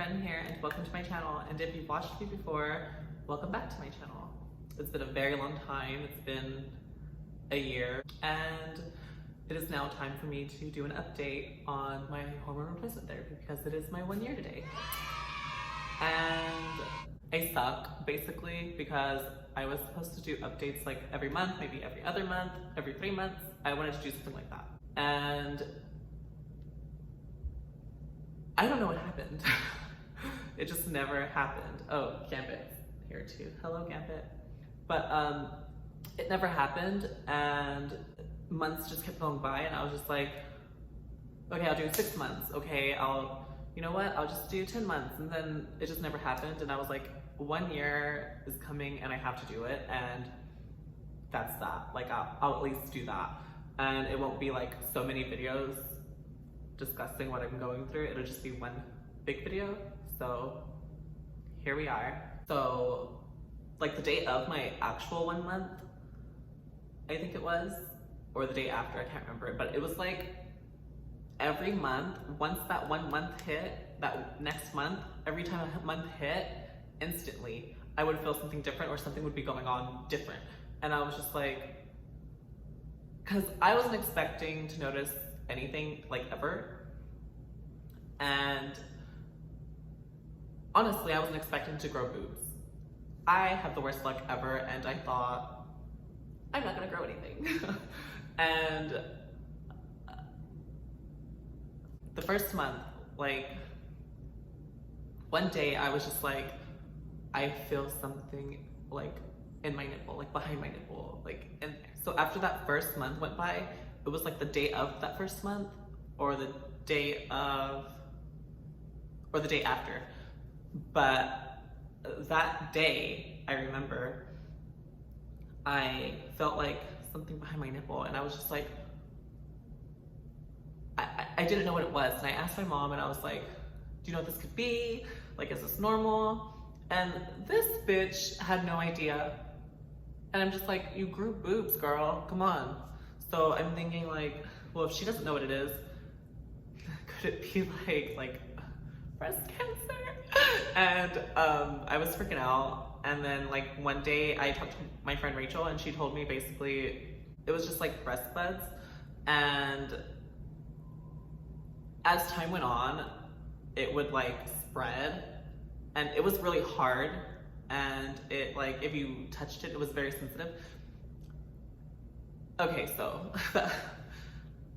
friend here, and welcome to my channel. And if you've watched me before, welcome back to my channel. It's been a very long time. It's been a year, and it is now time for me to do an update on my hormone replacement therapy because it is my 1 year today. And I suck, basically, because I was supposed to do updates like every month, maybe every other month, every 3 months. I wanted to do something like that. And I don't know what happened. It just never happened. Oh, Gambit here too. Hello, Gambit. But it never happened, and months just kept going by, and I was just like, okay, I'll do 6 months. Okay, you know what? I'll just do 10 months. And then it just never happened. And I was like, 1 year is coming and I have to do it. And that's that. Like, I'll at least do that. And it won't be like so many videos discussing what I'm going through. It'll just be one big video. So here we are. So like the day of my actual 1 month, I think it was, or the day after, I can't remember, but it was like every month, once that 1 month hit, that next month, every time a month hit, instantly I would feel something different or something would be going on different. And I was just like, because I wasn't expecting to notice anything like ever. And honestly, I wasn't expecting to grow boobs. I have the worst luck ever, and I thought, I'm not gonna grow anything. And the first month, like, one day I was just like, I feel something like in my nipple, like behind my nipple, like, and so after that first month went by, it was like the day of that first month, or the day of, or the day after. But that day, I remember, I felt like something behind my nipple, and I was just like, I didn't know what it was. And I asked my mom, and I was like, do you know what this could be? Like, is this normal? And this bitch had no idea. And I'm just like, you grew boobs, girl, come on. So I'm thinking like, well, if she doesn't know what it is, could it be like breast cancer? And I was freaking out. And then like one day I talked to my friend Rachel, and she told me basically it was just like breast buds. And as time went on, it would like spread, and it was really hard. And it, like, if you touched it, it was very sensitive. Okay, so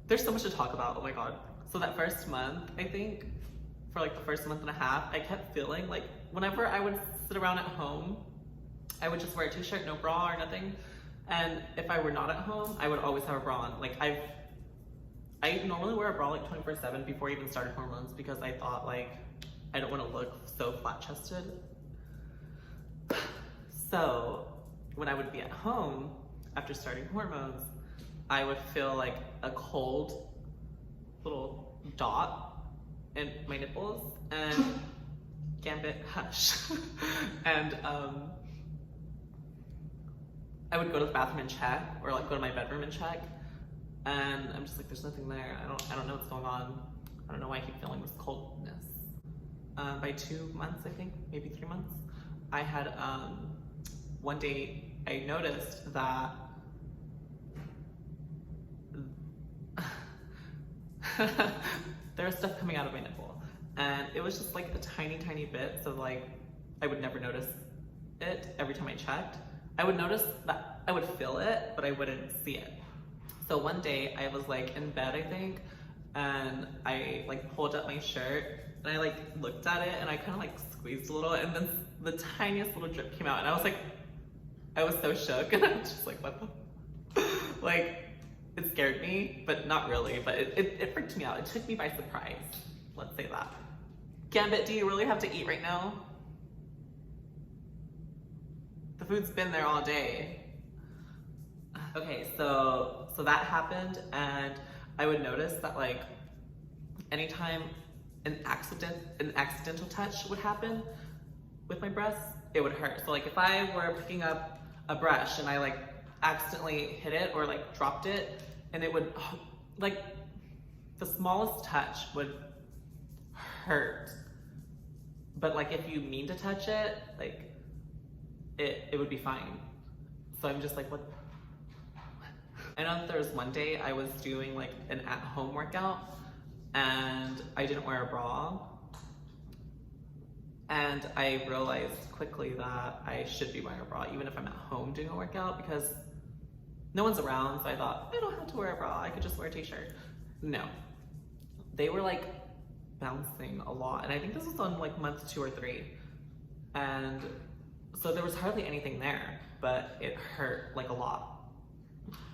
there's so much to talk about, oh my god. So that first month, I think, for like the first month and a half, I kept feeling like whenever I would sit around at home, I would just wear a t-shirt, no bra or nothing. And if I were not at home, I would always have a bra on. Like, I normally wear a bra like 24/7 before I even started hormones, because I thought like, I don't want to look so flat-chested. So when I would be at home after starting hormones, I would feel like a cold little dot in my nipples, and Gambit, hush. And I would go to the bathroom and check, or like go to my bedroom and check, and I'm just like, there's nothing there. I don't know what's going on. I don't know why I keep feeling this coldness. By 2 months, I think, maybe 3 months, I had one day I noticed that there was stuff coming out of my nipple, and it was just like a tiny bit, so like I would never notice it every time I checked. I would notice that I would feel it, but I wouldn't see it. So one day I was like in bed, I think, and I like pulled up my shirt, and I like looked at it, and I kind of like squeezed a little, and then the tiniest little drip came out, and I was like, I was so shook, and I was just like, what the, like, it scared me, but not really, but it freaked me out. It took me by surprise, let's say that. Gambit, do you really have to eat right now? The food's been there all day. Okay, so that happened, and I would notice that like anytime an accidental touch would happen with my breasts, it would hurt. So like if I were picking up a brush and I like accidentally hit it or like dropped it, and it would, like, the smallest touch would hurt But like if you mean to touch it, like it would be fine. So I'm just like, what? I know that there was one day I was doing like an at-home workout and I didn't wear a bra. And I realized quickly that I should be wearing a bra even if I'm at home doing a workout, because no one's around, so I thought, I don't have to wear a bra, I could just wear a t-shirt. No. They were like bouncing a lot, and I think this was on like month 2 or 3. And so there was hardly anything there, but it hurt like a lot.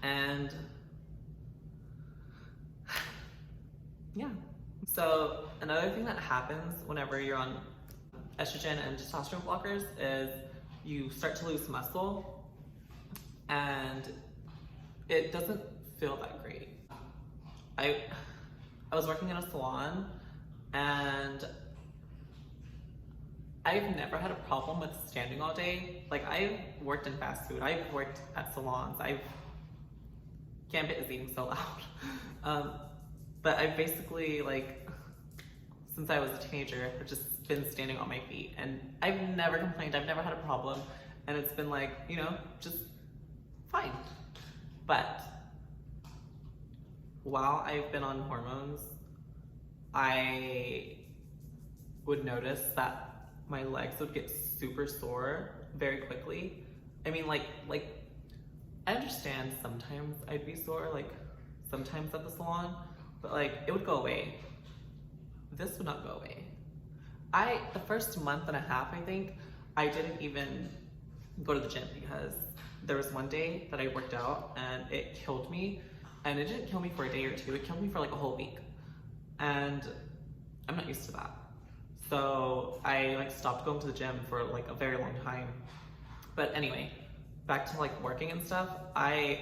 And yeah. So another thing that happens whenever you're on estrogen and testosterone blockers is you start to lose muscle, and it doesn't feel that great. I was working in a salon, and I've never had a problem with standing all day. Like, I've worked in fast food, I've worked at salons, Gambit is eating so loud. But I've basically, like, since I was a teenager, I've just been standing on my feet, and I've never complained, I've never had a problem, and it's been like, you know, just fine. But while I've been on hormones, I would notice that my legs would get super sore very quickly. I mean, like I understand sometimes I'd be sore, like sometimes at the salon, but like it would go away. This would not go away. The first month and a half, I think, I didn't even go to the gym because there was one day that I worked out and it killed me. And it didn't kill me for a day or two, it killed me for like a whole week. And I'm not used to that. So I like stopped going to the gym for like a very long time. But anyway, back to like working and stuff, I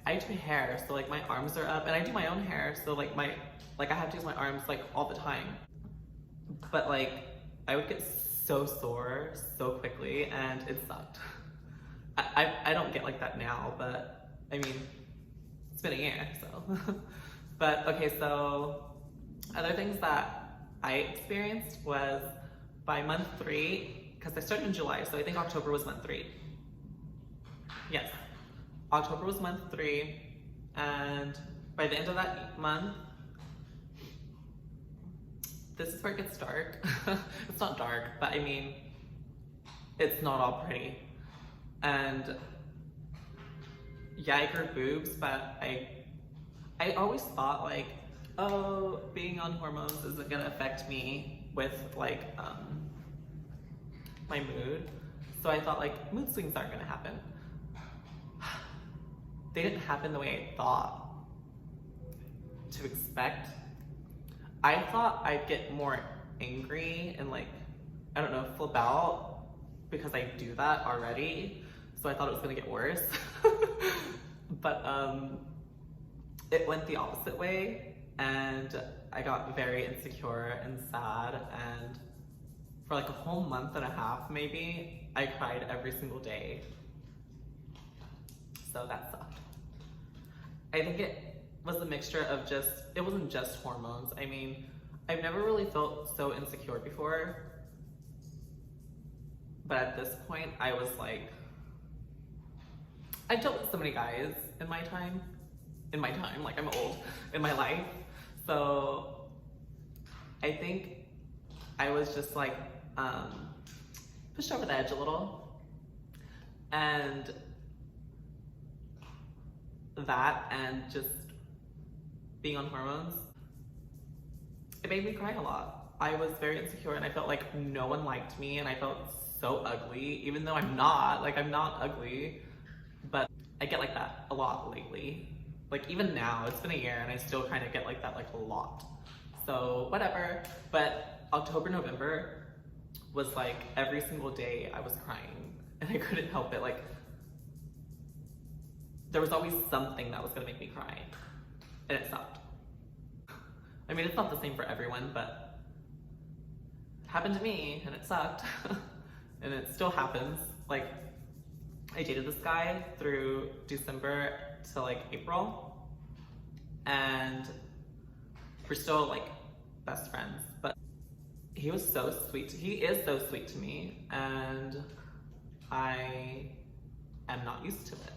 do hair, so like my arms are up, and I do my own hair, so like I have to use my arms like all the time. But like I would get so sore so quickly, and it sucked. I don't get like that now, but I mean, it's been a year, so. But okay, so other things that I experienced was by month 3, because I started in July, so I think October was month 3. Yes, October was month 3, and by the end of that month, this is where it gets dark. It's not dark, but I mean, it's not all pretty. And yeah, I grew boobs, but I always thought like, oh, being on hormones isn't gonna affect me with like my mood. So I thought like mood swings aren't gonna happen. They didn't happen the way I thought to expect. I thought I'd get more angry and like, I don't know, flip out, because I do that already. So I thought it was gonna get worse. But it went the opposite way, and I got very insecure and sad, and for like a whole month and a half maybe, I cried every single day. So that sucked. I think it was a mixture of it wasn't just hormones. I mean, I've never really felt so insecure before, but at this point I was like, I've dealt with so many guys in my time, like I'm old, in my life. So I think I was just like pushed over the edge a little. And that, and just being on hormones, it made me cry a lot. I was very insecure, and I felt like no one liked me, and I felt so ugly, even though I'm not ugly. But I get like that a lot lately. Like even now, it's been a year and I still kind of get like that like a lot. So whatever. But October, November was like every single day I was crying, and I couldn't help it. Like there was always something that was gonna make me cry, and it sucked. I mean, it's not the same for everyone, but it happened to me and it sucked. And it still happens. Like, I dated this guy through December to like April, and we're still like best friends. But he was so sweet. He is so sweet to me, and I am not used to it.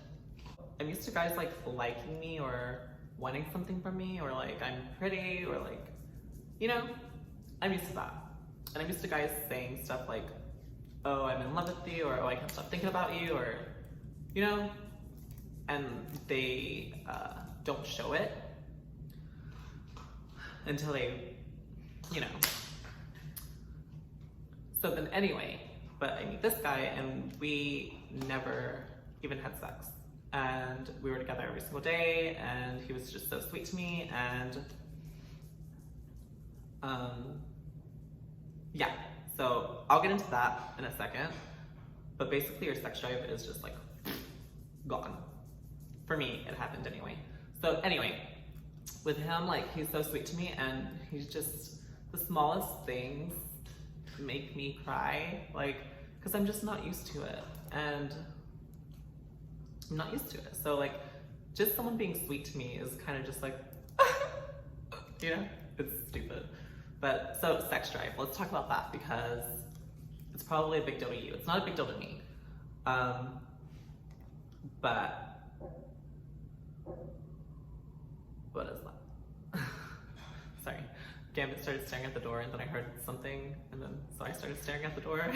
I'm used to guys like liking me or wanting something from me, or like I'm pretty, or like, you know, I'm used to that. And I'm used to guys saying stuff like, oh, I'm in love with you, or oh, I can't stop thinking about you, or, you know, and they don't show it until they, you know. So then anyway, but I meet this guy and we never even had sex. And we were together every single day, and he was just so sweet to me, and yeah, so I'll get into that in a second, but basically your sex drive is just like gone. For me, it happened anyway. So anyway, with him, like, he's so sweet to me, and he's just, the smallest things make me cry, like, because I'm just not used to it, and I'm not used to it. So like, just someone being sweet to me is kind of just like, you know, it's stupid. But so sex drive, let's talk about that, because it's probably a big deal to you. It's not a big deal to me. But what is that? Sorry. Gambit started staring at the door, and then I heard something, and then so I started staring at the door.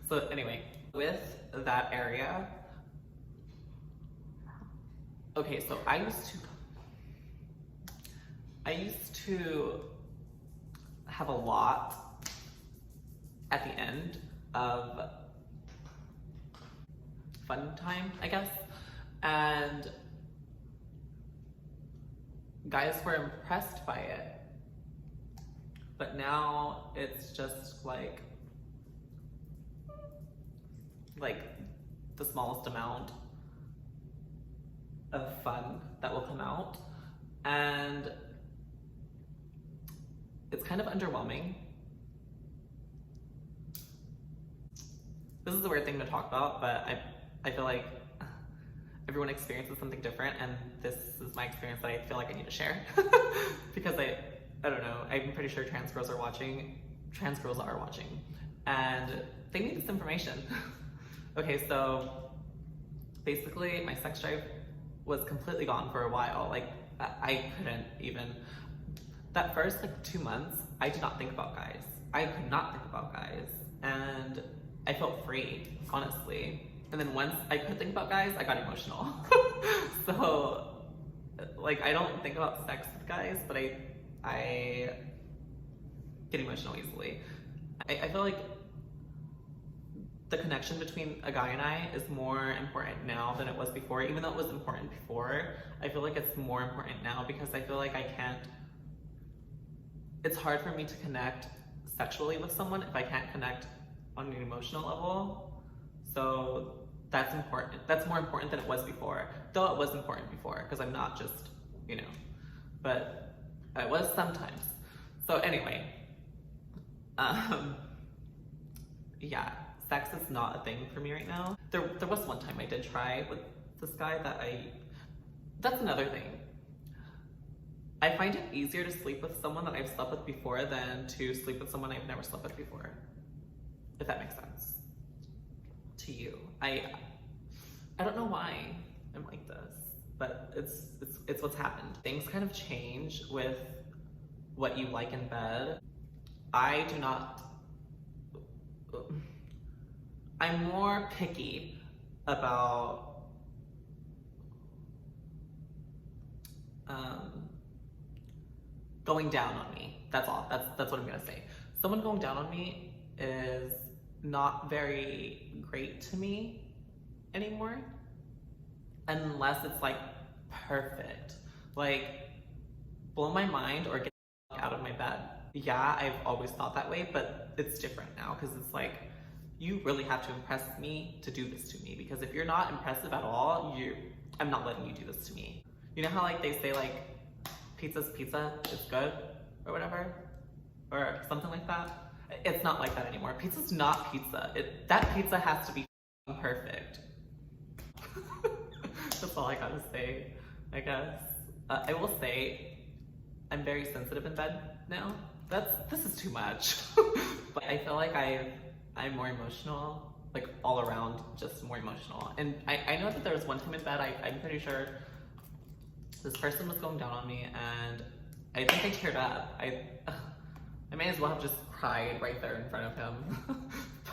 So anyway, with that area, okay, so I used to have a lot at the end of fun time, I guess, and guys were impressed by it, but now it's just like the smallest amount of fun that will come out, and it's kind of underwhelming. This is a weird thing to talk about, but I feel like everyone experiences something different, and this is my experience that I feel like I need to share. Because I don't know, I'm pretty sure trans girls are watching, and they need this information. Okay, so basically my sex drive was completely gone for a while. Like, I couldn't even, that first like 2 months, I did not think about guys. I could not think about guys, and I felt free, honestly. And then once I could think about guys, I got emotional. So, like, I don't think about sex with guys, but I get emotional easily. I feel like the connection between a guy and I is more important now than it was before. Even though it was important before, I feel like it's more important now, because I feel like it's hard for me to connect sexually with someone if I can't connect on an emotional level. So that's important. That's more important than it was before. Though it was important before, because I'm not just, you know, but it was sometimes. So anyway, yeah, sex is not a thing for me right now. There was one time I did try with this guy that's another thing. I find it easier to sleep with someone that I've slept with before than to sleep with someone I've never slept with before. If that makes sense to you. I don't know why I'm like this, but it's what's happened. Things kind of change with what you like in bed. I'm more picky about going down on me. That's all. That's what I'm gonna say. Someone going down on me is not very great to me anymore, unless it's like perfect. Like, blow my mind or get out of my bed. Yeah, I've always thought that way, but it's different now, because it's like, you really have to impress me to do this to me, because if you're not impressive at all, I'm not letting you do this to me. You know how like they say like, pizza's pizza, it's good, or whatever, or something like that? It's not like that anymore. Pizza's not pizza. That pizza has to be perfect. That's all I gotta say, I guess. I will say, I'm very sensitive in bed now. this is too much. But I feel like I'm more emotional, like all around, just more emotional. And I know that there was one time in bed, I'm pretty sure this person was going down on me, and I think I teared up. I may as well have just cried right there in front of him.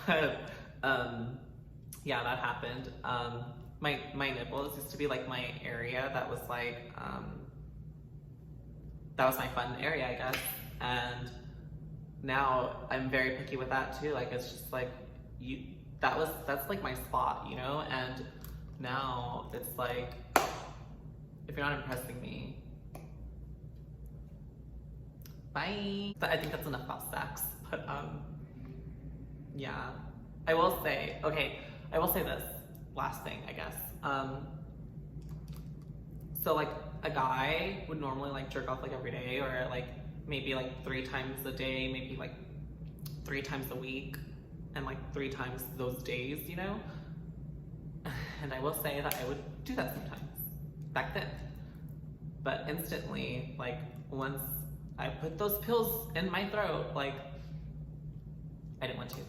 But yeah, that happened. My nipples used to be like my area that was like, that was my fun area, I guess. And now I'm very picky with that too. Like, it's just like, that's like my spot, you know? And now it's like, if you're not impressing me, bye. But I think that's enough about sex. But yeah, I will say this last thing, I guess. So like a guy would normally like jerk off like every day, or like maybe like 3 times a day, maybe like 3 times a week, and like 3 times those days, you know? And I will say that I would do that sometimes back then. But instantly, like once I put those pills in my throat, like I didn't want to,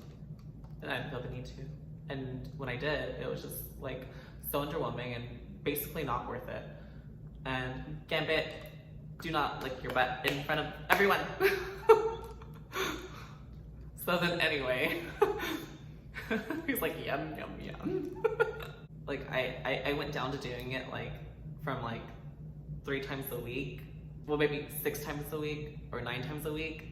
and I didn't feel the need to. And when I did, it was just like so underwhelming and basically not worth it. And Gambit, do not lick your butt in front of everyone. So then anyway, he's like, yum, yum, yum. Like I went down to doing it like from like 3 times a week. Well, maybe 6 times a week or 9 times a week.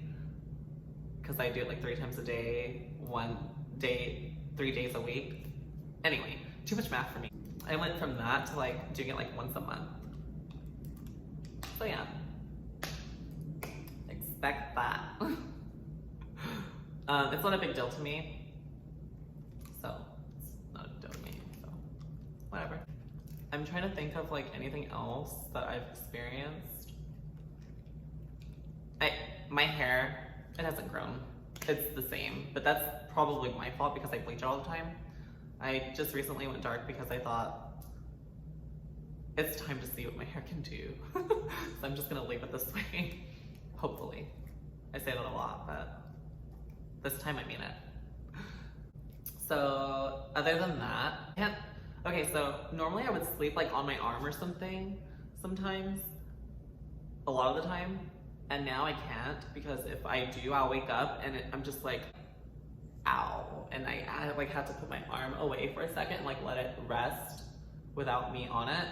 Cause I do it like 3 times a day, 1 day, 3 days a week. Anyway, too much math for me. I went from that to like doing it like once a month. So yeah, expect that. It's not a big deal to me. So it's not a big deal to me, so whatever. I'm trying to think of like anything else that I've experienced. My hair, it hasn't grown. It's the same, but that's probably my fault because I bleach all the time. I just recently went dark because I thought it's time to see what my hair can do. So I'm just gonna leave it this way, hopefully. I say that a lot, but this time I mean it. So other than that, okay, so normally I would sleep like on my arm or something sometimes, a lot of the time. And now I can't, because if I do, I'll wake up and I'm just like, ow. And I like have to put my arm away for a second and like let it rest without me on it.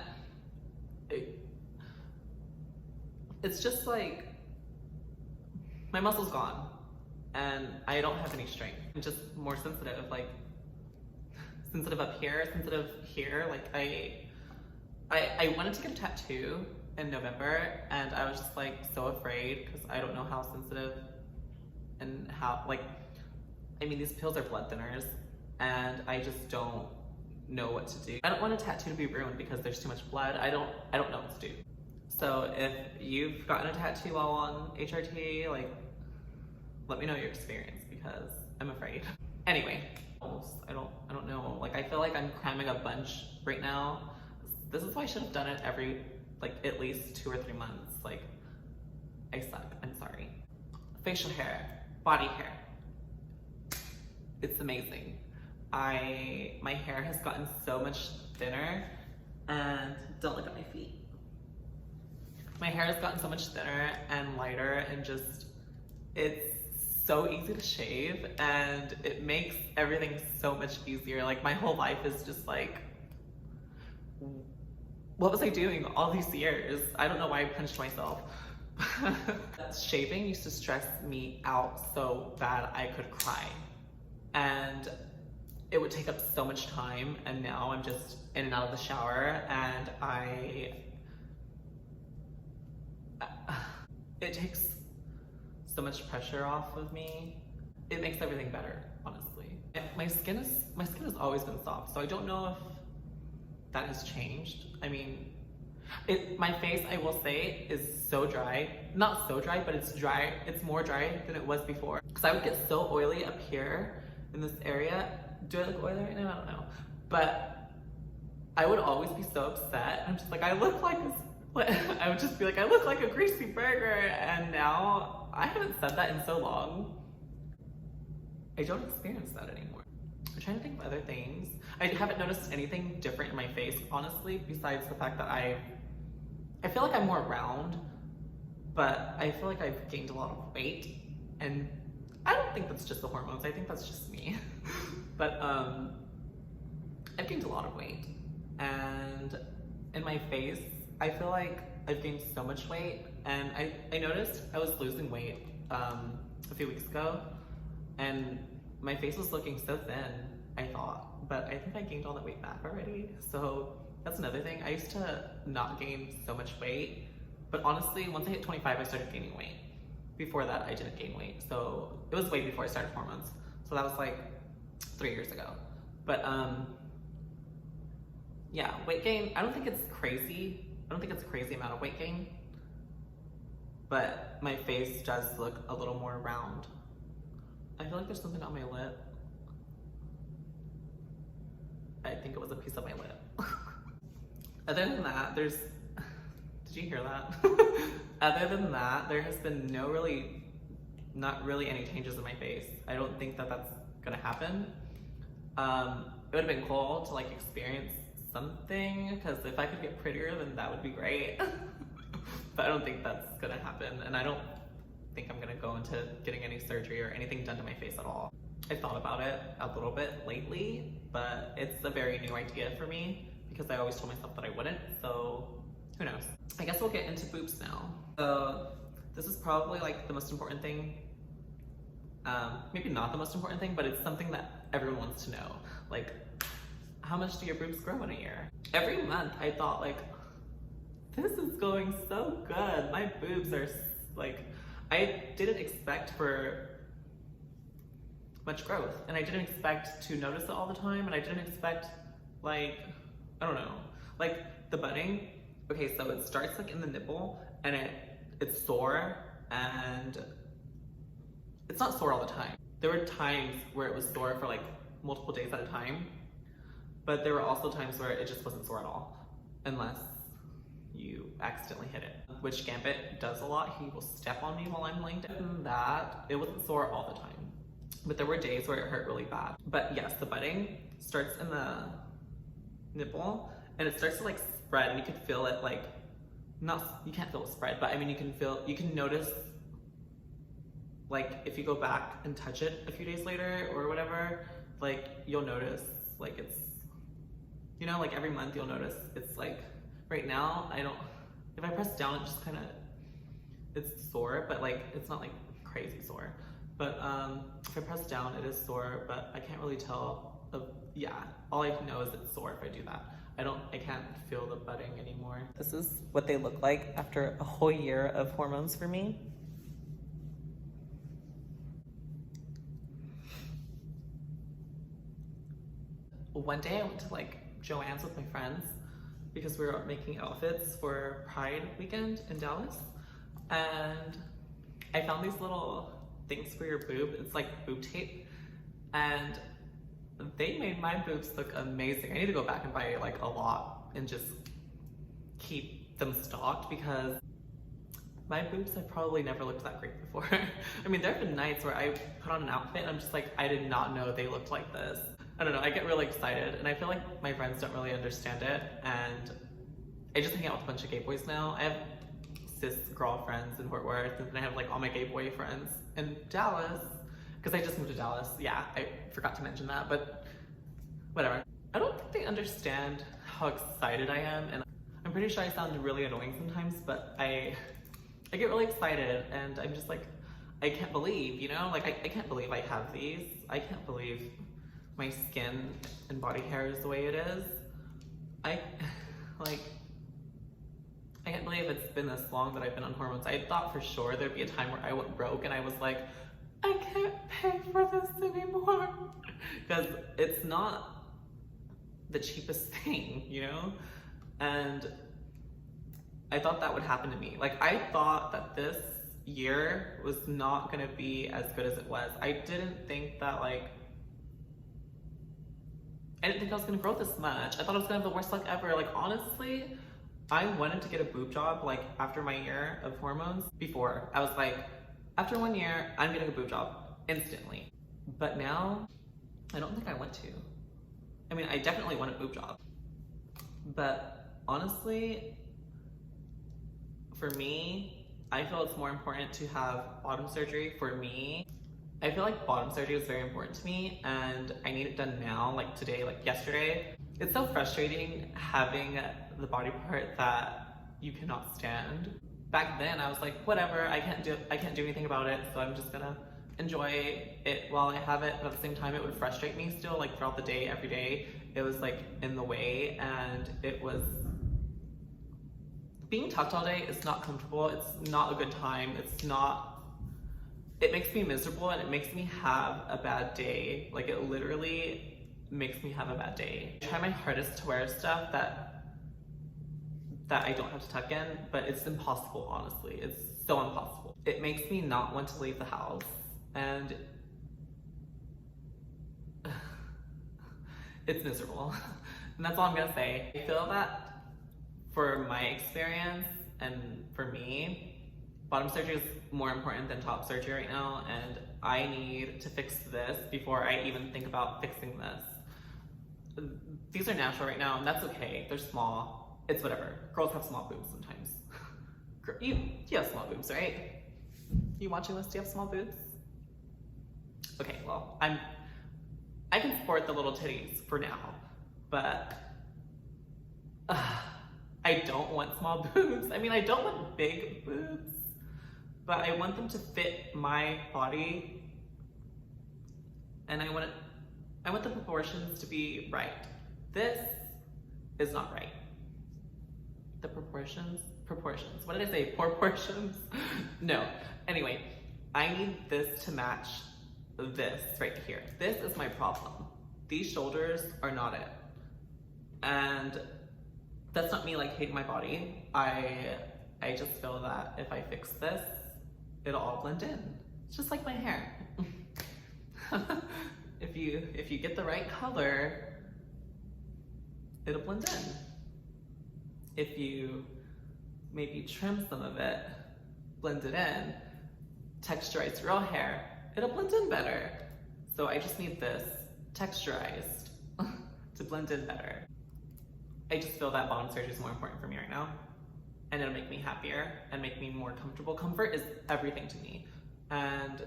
It's just like, my muscle's gone and I don't have any strength. I'm just more sensitive, like sensitive up here, sensitive here. Like I wanted to get a tattoo in November, and I was just like so afraid because I don't know how sensitive and how, like, I mean, these pills are blood thinners and I just don't know what to do. I don't want a tattoo to be ruined because there's too much blood. I don't know what to do. So if you've gotten a tattoo while on HRT, like, let me know your experience because I'm afraid. Anyway, I don't know. Like, I feel like I'm cramming a bunch right now. This is why I should have done it every, like, at least 2 or 3 months. Like, I suck, I'm sorry. Facial hair, body hair. It's amazing. My hair has gotten so much thinner, and don't look at my feet. My hair has gotten so much thinner and lighter, and just, it's so easy to shave, and it makes everything so much easier. Like, my whole life is just like, what was I doing all these years? I don't know why I punched myself. Shaving used to stress me out so bad I could cry. And it would take up so much time, and now I'm just in and out of the shower, and it takes so much pressure off of me. It makes everything better, honestly. My skin has always been soft, so I don't know if that has changed. I mean, my face, I will say, is so dry. Not so dry, but it's dry. It's more dry than it was before. Because I would get so oily up here in this area. Do I look oily right now? I don't know. But I would always be so upset. I'm just like, I look like this. I would just be like, I look like a greasy burger. And now I haven't said that in so long. I don't experience that anymore. I'm trying to think of other things. I haven't noticed anything different in my face, honestly, besides the fact that I feel like I'm more round, but I feel like I've gained a lot of weight, and I don't think that's just the hormones. I think that's just me. But I've gained a lot of weight, and in my face, I feel like I've gained so much weight, and I noticed I was losing weight a few weeks ago, and my face was looking so thin, I thought, but I think I gained all that weight back already. So that's another thing. I used to not gain so much weight, but honestly, once I hit 25, I started gaining weight. Before that, I didn't gain weight. So it was way before I started hormones. So that was like 3 years ago. But yeah, weight gain, I don't think it's crazy. I don't think it's a crazy amount of weight gain, but my face does look a little more round. I feel like there's something on my lip. I think it was a piece of my lip. Other than that, did you hear that? Other than that, there has been not really any changes in my face. I don't think that that's gonna happen. It would have been cool to like experience something, because if I could get prettier, then that would be great. But I don't think that's gonna happen, and I don't think I'm gonna go into getting any surgery or anything done to my face at all. I've thought about it a little bit lately, but it's a very new idea for me because I always told myself that I wouldn't, so who knows. I guess we'll get into boobs now. So this is probably like the most important thing. Maybe not the most important thing, but it's something that everyone wants to know. Like, how much do your boobs grow in a year? Every month I thought like, this is going so good. My boobs are like, I didn't expect for much growth, and I didn't expect to notice it all the time, and I didn't expect, like, I don't know, like the budding. Okay, so it starts like in the nipple, and it's sore, and it's not sore all the time. There were times where it was sore for like multiple days at a time, but there were also times where it just wasn't sore at all, unless you accidentally hit it, which Gambit does a lot. He will step on me while I'm laying down. That, it wasn't sore all the time, but there were days where it hurt really bad. But yes, the budding starts in the nipple, and it starts to like spread, and you can feel it like, you can't feel it spread, but I mean, you can notice, like if you go back and touch it a few days later or whatever, like you'll notice like it's, you know, like every month you'll notice it's like, right now, if I press down, it just kind of, it's sore, but like, it's not like crazy sore. But if I press down, it is sore, but I can't really tell, yeah, all I know is it's sore if I do that. I can't feel the budding anymore. This is what they look like after a whole year of hormones for me. One day I went to like Joann's with my friends because we were making outfits for Pride weekend in Dallas, and I found these little things for your boob. It's like boob tape, and they made my boobs look amazing. I need to go back and buy like a lot and just keep them stocked, because my boobs have probably never looked that great before. I mean, there have been nights where I put on an outfit and I'm just like, I did not know they looked like this. I don't know, I get really excited, and I feel like my friends don't really understand it, and I just hang out with a bunch of gay boys now. I have cis girlfriends in Fort Worth, and then I have like all my gay boy friends in Dallas, because I just moved to Dallas. Yeah, I forgot to mention that, but whatever. I don't think they understand how excited I am, and I'm pretty sure I sound really annoying sometimes, but I get really excited, and I'm just like, I can't believe, you know? Like, I can't believe I have these. I can't believe my skin and body hair is the way it is. I can't believe it's been this long that I've been on hormones. I thought for sure there'd be a time where I went broke and I was like, I can't pay for this anymore. Because it's not the cheapest thing, you know? And I thought that would happen to me. Like, I thought that this year was not gonna be as good as it was. I didn't think that I didn't think I was gonna grow this much. I thought I was gonna have the worst luck ever. Like, honestly, I wanted to get a boob job like after my year of hormones. Before, I was like, After 1 year, I'm getting a boob job instantly. But now, I don't think I want to. I mean, I definitely want a boob job. But honestly, for me, I feel it's more important to have bottom surgery for me. I feel like bottom surgery is very important to me and I need it done now, like today, like yesterday. It's so frustrating having the body part that you cannot stand. Back then I was like, whatever, I can't do anything about it, so I'm just gonna enjoy it while I have it, but at the same time it would frustrate me still, like throughout the day, every day. It was like in the way, and it was, being tucked all day is not comfortable. It's not a good time. It makes me miserable and it makes me have a bad day. Like it literally makes me have a bad day. I try my hardest to wear stuff that I don't have to tuck in, but it's impossible, honestly. It's so impossible. It makes me not want to leave the house, and it's miserable. And that's all I'm gonna say. I feel that for my experience and for me, bottom surgery is more important than top surgery right now, and I need to fix this before I even think about fixing this. These are natural right now, and that's okay. They're small. It's whatever. Girls have small boobs sometimes. You have small boobs, right? You watching this? Do you have small boobs? Okay, well, I can support the little titties for now, but I don't want small boobs. I mean, I don't want big boobs, but I want them to fit my body, and I want the proportions to be right. This is not right. The proportions? What did I say? Proportions? No. Anyway, I need this to match this right here. This is my problem. These shoulders are not it. And that's not me like hating my body. I just feel that if I fix this, it'll all blend in. It's just like my hair. If you get the right color, it'll blend in. If you maybe trim some of it, blend it in, texturize real hair, it'll blend in better. So I just need this texturized to blend in better. I just feel that bottom surgery is more important for me right now, and it'll make me happier and make me more comfortable. Comfort is everything to me. And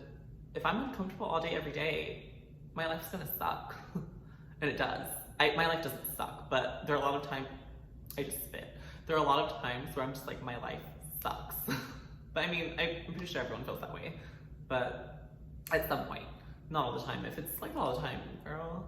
if I'm uncomfortable all day, every day, my life's gonna suck. And it does. My life doesn't suck, but there are a lot of times, I just spit. There are a lot of times where I'm just like, my life sucks. But I mean, I'm pretty sure everyone feels that way. But at some point, not all the time. If it's like all the time, girl,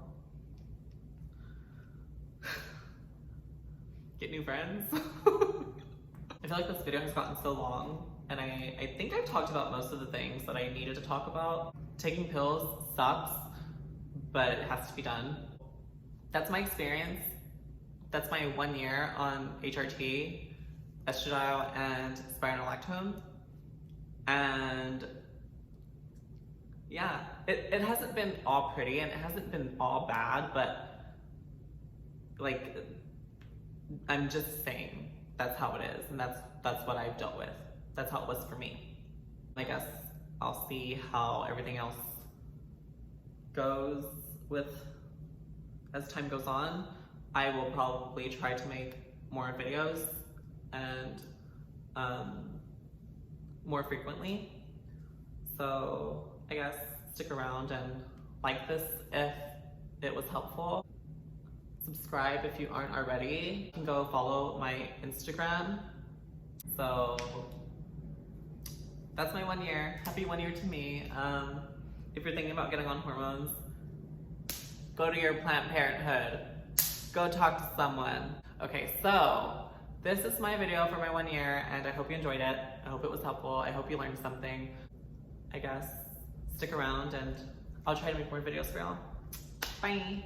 get new friends. I feel like this video has gotten so long, and I think I've talked about most of the things that I needed to talk about. Taking pills sucks, but it has to be done. That's my experience. That's my 1 year on HRT, estradiol, and spironolactone. And yeah, it hasn't been all pretty and it hasn't been all bad, but like, I'm just saying that's how it is, and that's what I've dealt with. That's how it was for me. I guess I'll see how everything else goes with as time goes on. I will probably try to make more videos and more frequently. So I guess stick around and like this if it was helpful. Subscribe if you aren't already. You can go follow my Instagram. So that's my 1 year. Happy 1 year to me. If you're thinking about getting on hormones, go to your Planned Parenthood. Go talk to someone. Okay, so this is my video for my 1 year, and I hope you enjoyed it. I hope it was helpful. I hope you learned something. I guess stick around and I'll try to make more videos for y'all. Bye.